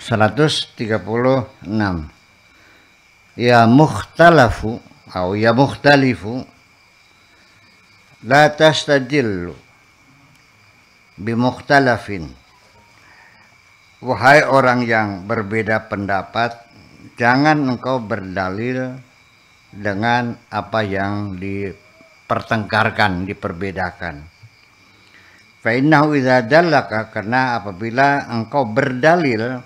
136. Ya mukhtalafu atau ya mukhtalifu la tastadillu bimukhtalafin. Wahai orang yang berbeda pendapat, jangan engkau berdalil dengan apa yang dipertengkarkan, diperbedakan. Fa innahu idza dallaka, karena apabila engkau berdalil,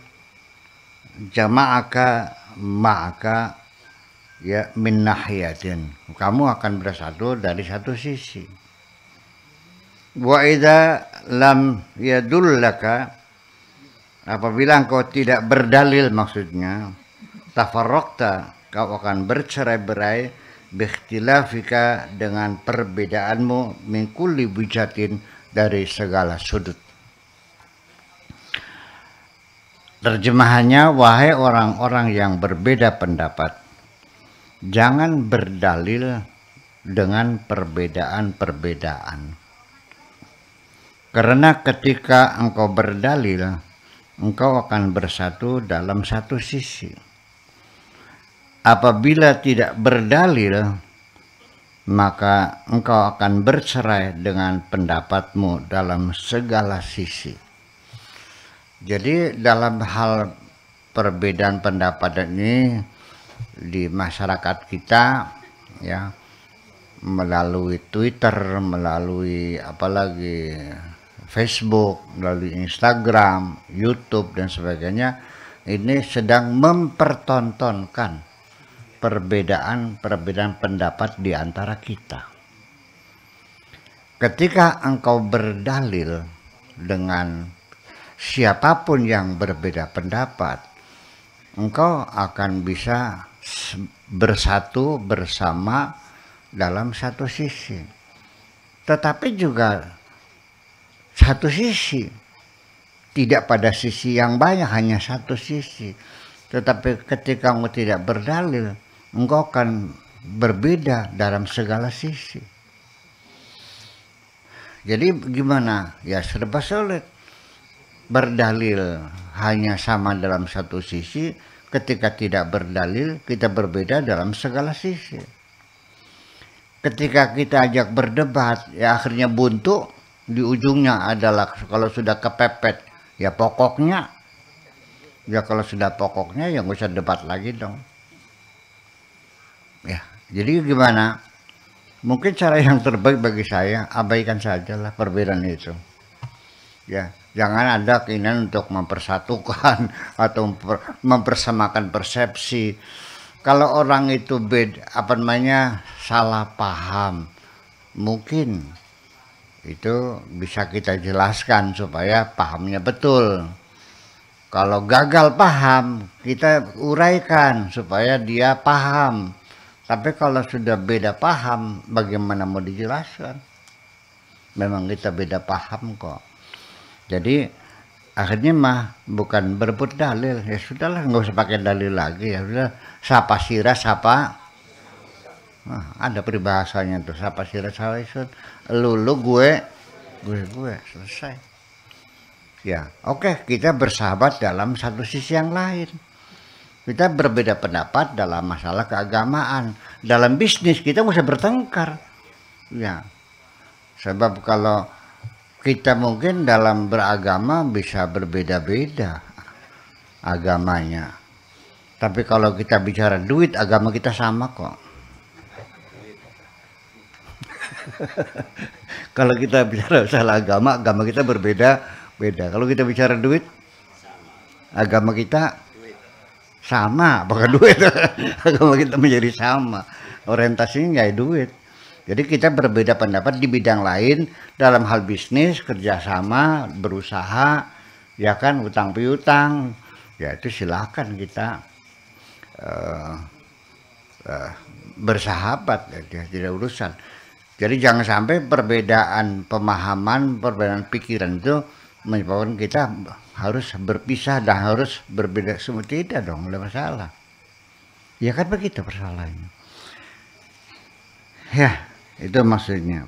jama'aka ma'aka ya min nahiyatin, kamu akan bersatu dari satu sisi. Wa idza lam yadullaka, apabila engkau tidak berdalil, maksudnya tafarraqta, kau akan bercerai-berai bikhtilafika, dengan perbedaanmu, min kulli wijatin, dari segala sudut. Terjemahannya, wahai orang-orang yang berbeda pendapat, jangan berdalil dengan perbedaan-perbedaan. Karena ketika engkau berdalil, engkau akan bersatu dalam satu sisi. Apabila tidak berdalil, maka engkau akan bercerai dengan pendapatmu dalam segala sisi. Jadi dalam hal perbedaan pendapat ini di masyarakat kita, ya, melalui Twitter, melalui apalagi Facebook, melalui Instagram, YouTube dan sebagainya, ini sedang mempertontonkan perbedaan pendapat di antara kita. Ketika engkau berdalil dengan siapapun yang berbeda pendapat, engkau akan bisa bersatu bersama dalam satu sisi. Tetapi juga satu sisi, tidak pada sisi yang banyak, hanya satu sisi. Tetapi ketika engkau tidak berdalil, engkau akan berbeda dalam segala sisi. Jadi gimana? Ya serba sulit. Berdalil hanya sama dalam satu sisi, ketika tidak berdalil kita berbeda dalam segala sisi. Ketika kita ajak berdebat, ya akhirnya buntu, di ujungnya adalah kalau sudah kepepet, ya pokoknya. Ya kalau sudah pokoknya ya nggak usah debat lagi dong. Ya, jadi gimana? Mungkin cara yang terbaik bagi saya, abaikan sajalah perbedaan itu. Ya, jangan ada keinginan untuk mempersatukan atau mempersamakan persepsi. Kalau orang itu salah paham, mungkin itu bisa kita jelaskan supaya pahamnya betul. Kalau gagal paham, kita uraikan supaya dia paham. Tapi kalau sudah beda paham, bagaimana mau dijelaskan? Memang kita beda paham kok. Jadi akhirnya bukan berebut dalil, ya sudahlah, nggak usah pakai dalil lagi, ya sudah, sapa sirah sapa. Nah, ada peribahasanya tuh, sapa sirah sapa isun, lu gue, selesai. Ya, oke, kita bersahabat dalam satu sisi yang lain. Kita berbeda pendapat dalam masalah keagamaan. Dalam bisnis kita bisa bertengkar. Ya. Sebab kalau kita mungkin dalam beragama bisa berbeda-beda agamanya. Tapi kalau kita bicara duit, agama kita sama kok. Kalau kita bicara masalah agama kita berbeda-beda. Kalau kita bicara duit, agama kita sama, bukan duit. Agama kita menjadi sama, orientasinya nggak duit. Jadi kita berbeda pendapat di bidang lain, dalam hal bisnis, kerjasama, berusaha, ya kan, utang piutang, ya itu silakan kita bersahabat, ya, tidak urusan. Jadi jangan sampai perbedaan pemahaman, perbedaan pikiran itu menyebabkan kita harus berpisah dan harus berbeda semua. Tidak dong, tidak masalah. Ya kan begitu persoalannya. Ya, itu maksudnya.